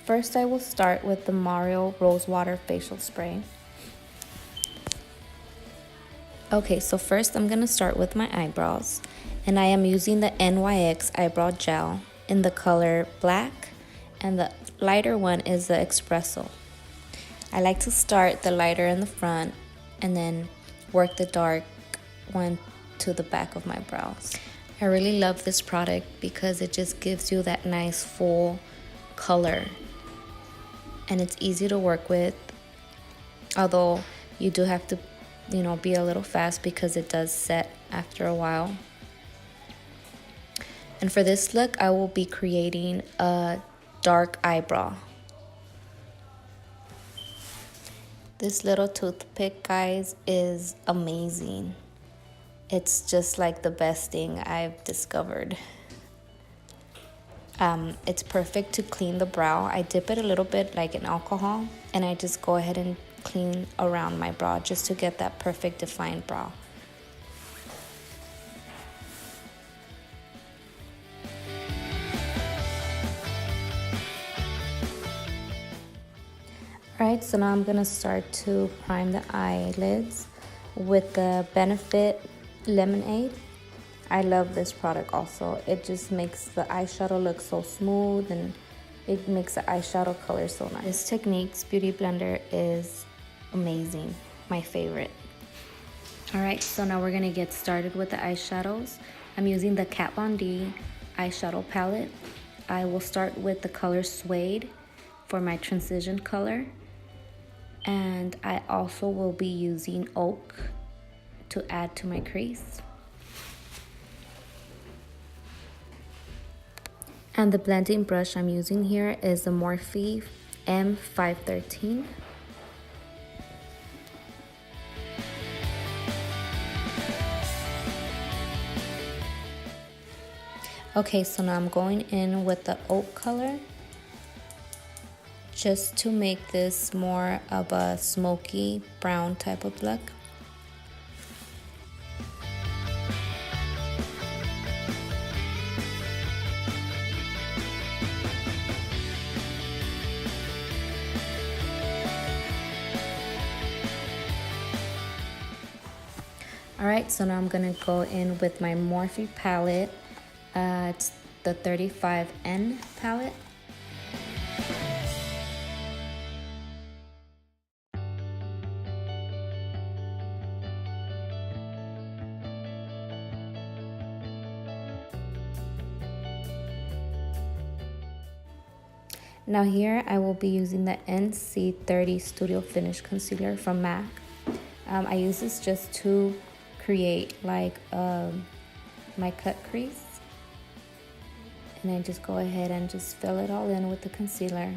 First, I will start with the Mario Rose Water Facial Spray. Okay, so first I'm going to start with my eyebrows. And I am using the NYX Eyebrow Gel in the color Black. And the lighter one is the Espresso. I like to start the lighter in the front and then work the dark one to the back of my brows. I really love this product because it just gives you that nice full color. And it's easy to work with, although you do have to, be a little fast because it does set after a while. And for this look, I will be creating a dark eyebrow. This little toothpick, guys, is amazing. It's just like the best thing I've discovered. It's perfect to clean the brow. I dip it a little bit like in alcohol, and I just go ahead and clean around my brow just to get that perfect defined brow. Alright, so now I'm going to start to prime the eyelids with the Benefit Lemonade. I love this product also. It just makes the eyeshadow look so smooth and it makes the eyeshadow color so nice. This Techniques Beauty Blender is amazing, my favorite. Alright, so now we're going to get started with the eyeshadows. I'm using the Kat Von D eyeshadow palette. I will start with the color Suede for my transition color. And I also will be using Oak to add to my crease. And the blending brush I'm using here is the Morphe M513. Okay, so now I'm going in with the Oak color just to make this more of a smoky brown type of look. Alright, so now I'm going to go in with my Morphe palette. It's the 35N palette. Now here I will be using the NC30 Studio Finish Concealer from MAC. I use this just to create like my cut crease. And I just go ahead and just fill it all in with the concealer.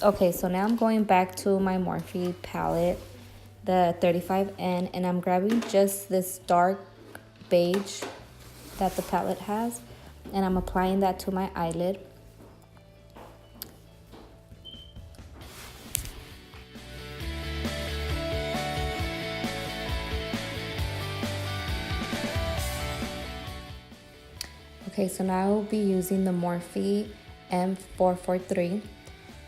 Okay, so now I'm going back to my Morphe palette, the 35N, and I'm grabbing just this dark beige that the palette has, and I'm applying that to my eyelid. Okay, so now I will be using the Morphe M443.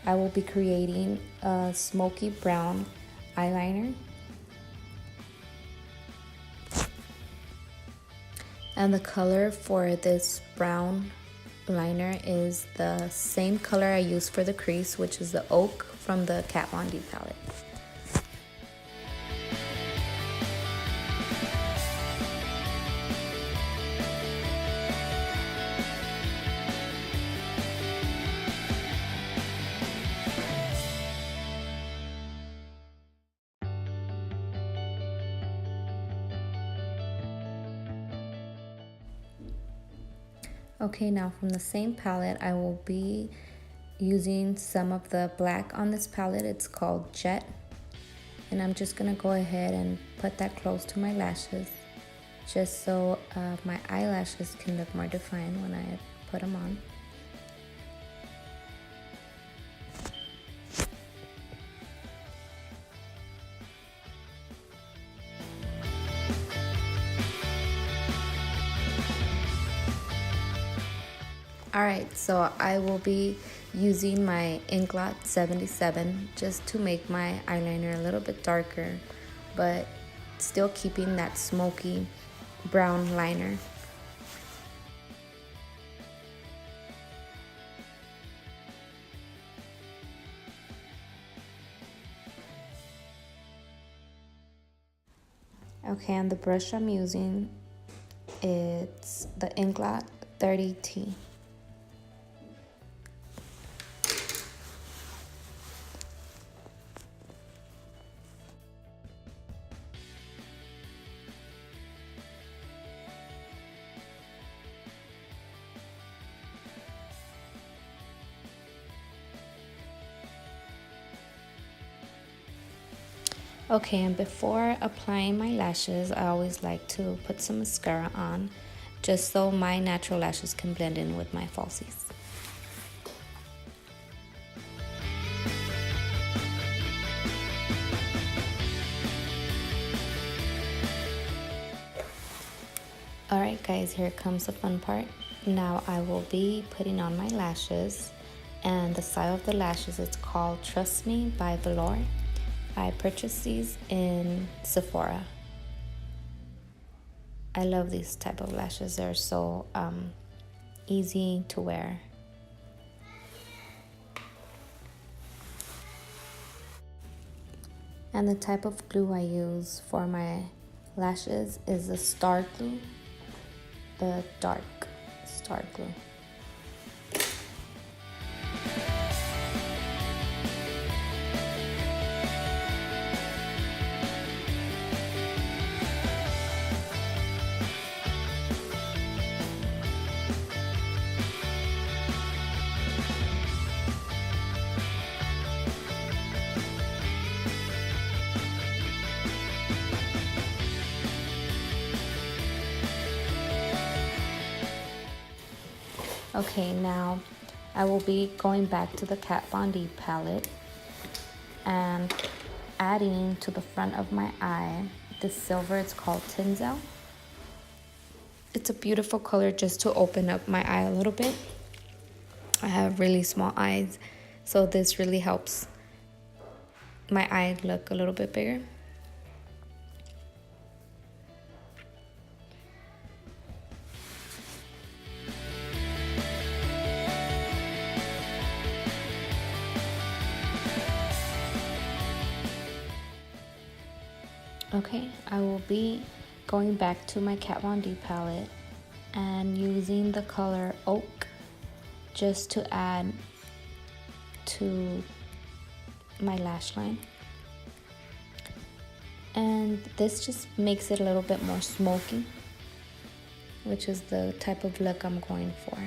I will be creating a smoky brown eyeliner. And the color for this brown liner is the same color I used for the crease, which is the Oak from the Kat Von D palette. Okay, now from the same palette, I will be using some of the black on this palette. It's called Jet. And I'm just gonna go ahead and put that close to my lashes, just so my eyelashes can look more defined when I put them on. Alright, so I will be using my Inglot 77 just to make my eyeliner a little bit darker, but still keeping that smoky brown liner. Okay, and the brush I'm using, it's the Inglot 30T. Okay, and before applying my lashes, I always like to put some mascara on, just so my natural lashes can blend in with my falsies. Alright guys, here comes the fun part. Now I will be putting on my lashes, and the style of the lashes is called Trust Me by Velour. I purchased these in Sephora. I love these type of lashes. They're so easy to wear. And the type of glue I use for my lashes is the Star Glue, the dark Star Glue. Okay, now I will be going back to the Kat Von D palette and adding to the front of my eye this silver. It's called Tinsel. It's a beautiful color just to open up my eye a little bit. I have really small eyes, so this really helps my eye look a little bit bigger. Okay, I will be going back to my Kat Von D palette and using the color Oak just to add to my lash line. And this just makes it a little bit more smoky, which is the type of look I'm going for.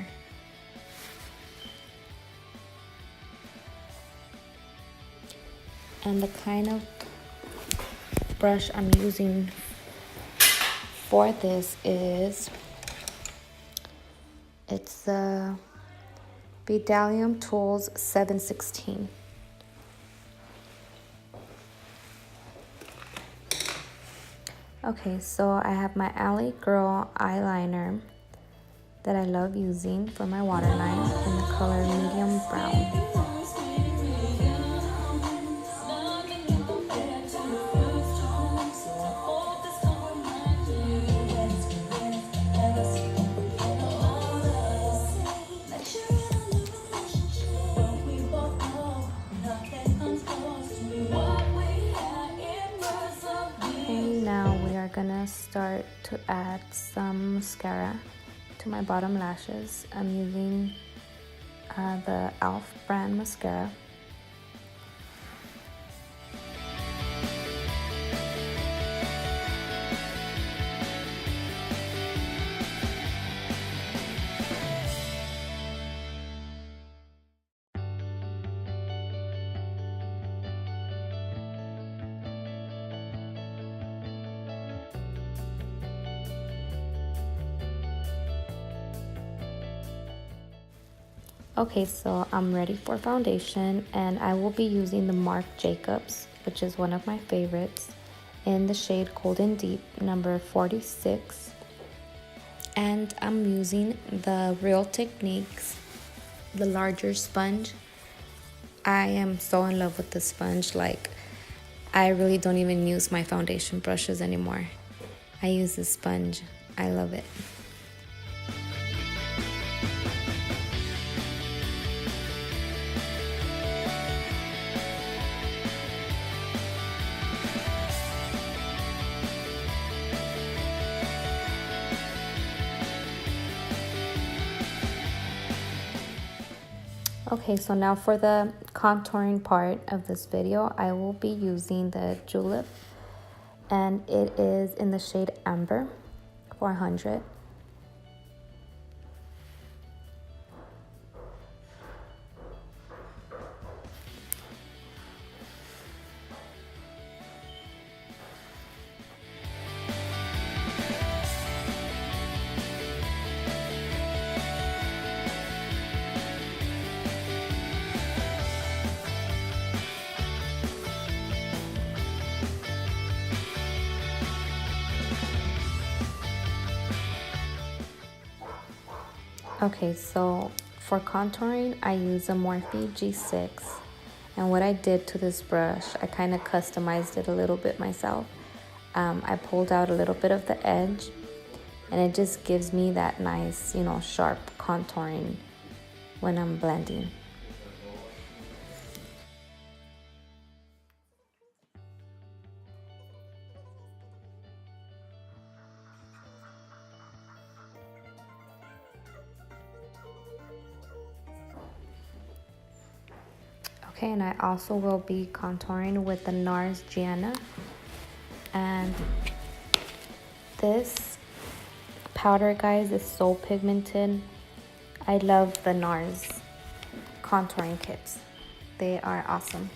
And the kind of brush I'm using for this is, it's the Bdellium Tools 716. Okay, so I have my Alley Girl eyeliner that I love using for my waterline in the color medium brown. Gonna start to add some mascara to my bottom lashes. I'm using the e.l.f. brand mascara. Okay, so I'm ready for foundation, and I will be using the Marc Jacobs, which is one of my favorites, in the shade Golden Deep, number 46. And I'm using the Real Techniques, the larger sponge. I am so in love with the sponge. Like, I really don't even use my foundation brushes anymore. I use the sponge. I love it. Okay, so now for the contouring part of this video, I will be using the Julep, and it is in the shade Amber 400. Okay, so for contouring, I use a Morphe G6. And what I did to this brush, I kind of customized it a little bit myself. I pulled out a little bit of the edge, and it just gives me that nice, sharp contouring when I'm blending. Okay, and I also will be contouring with the NARS Gianna. And this powder, guys, is so pigmented. I love the NARS contouring kits. They are awesome.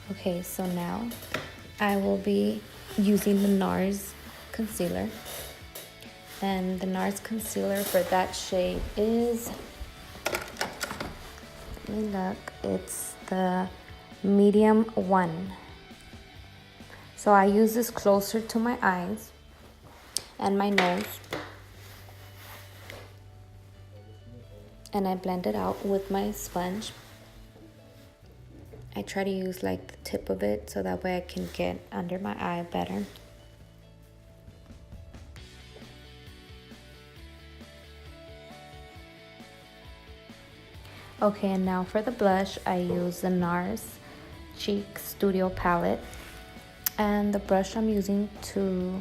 Okay, so now I will be using the NARS concealer. And the NARS concealer for that shade is, let me look, it's the medium 1. So I use this closer to my eyes and my nose. And I blend it out with my sponge. I try to use like the tip of it so that way I can get under my eye better. Okay, and now for the blush, I use the NARS Cheek Studio Palette. And the brush I'm using to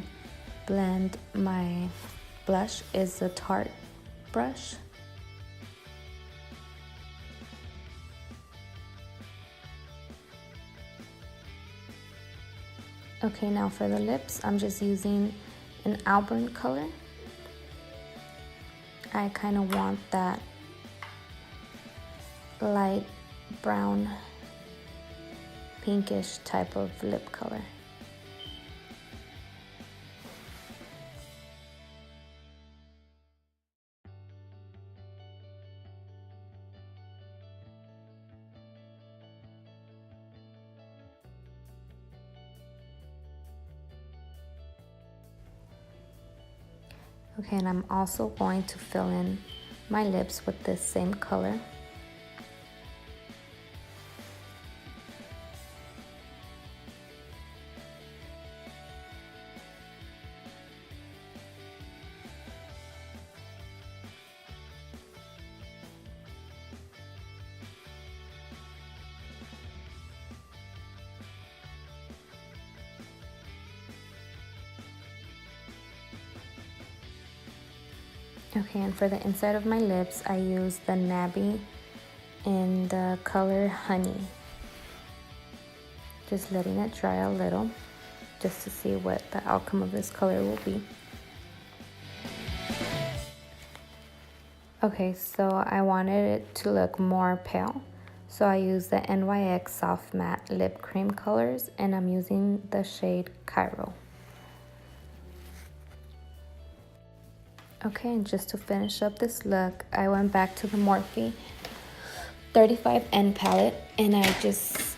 blend my blush is the Tarte brush. Okay, now for the lips, I'm just using an Auburn color. I kind of want that light brown, pinkish type of lip color. Okay, and I'm also going to fill in my lips with this same color. Okay, and for the inside of my lips, I use the Nabby in the color Honey. Just letting it dry a little, just to see what the outcome of this color will be. Okay, so I wanted it to look more pale, So I use the NYX Soft Matte Lip Cream colors, and I'm using the shade Cairo. Okay, and just to finish up this look, I went back to the Morphe 35N palette, and I just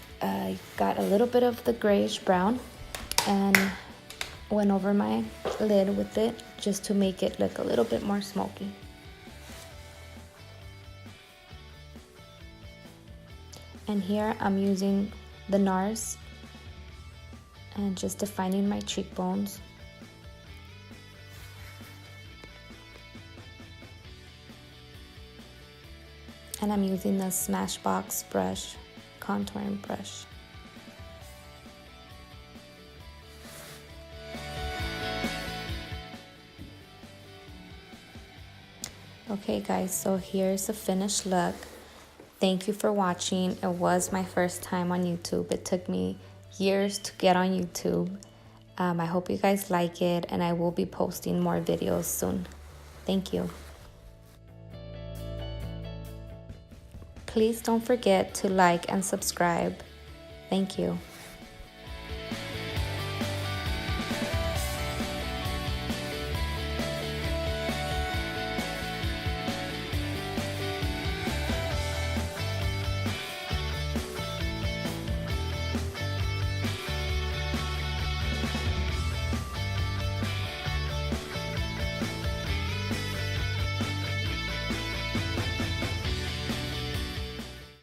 got a little bit of the grayish brown and went over my lid with it just to make it look a little bit more smoky. And here I'm using the NARS and just defining my cheekbones. And I'm using the Smashbox brush, contouring brush. Okay guys, so here's the finished look. Thank you for watching. It was my first time on YouTube. It took me years to get on YouTube. I hope you guys like it, and I will be posting more videos soon. Thank you. Please don't forget to like and subscribe. Thank you.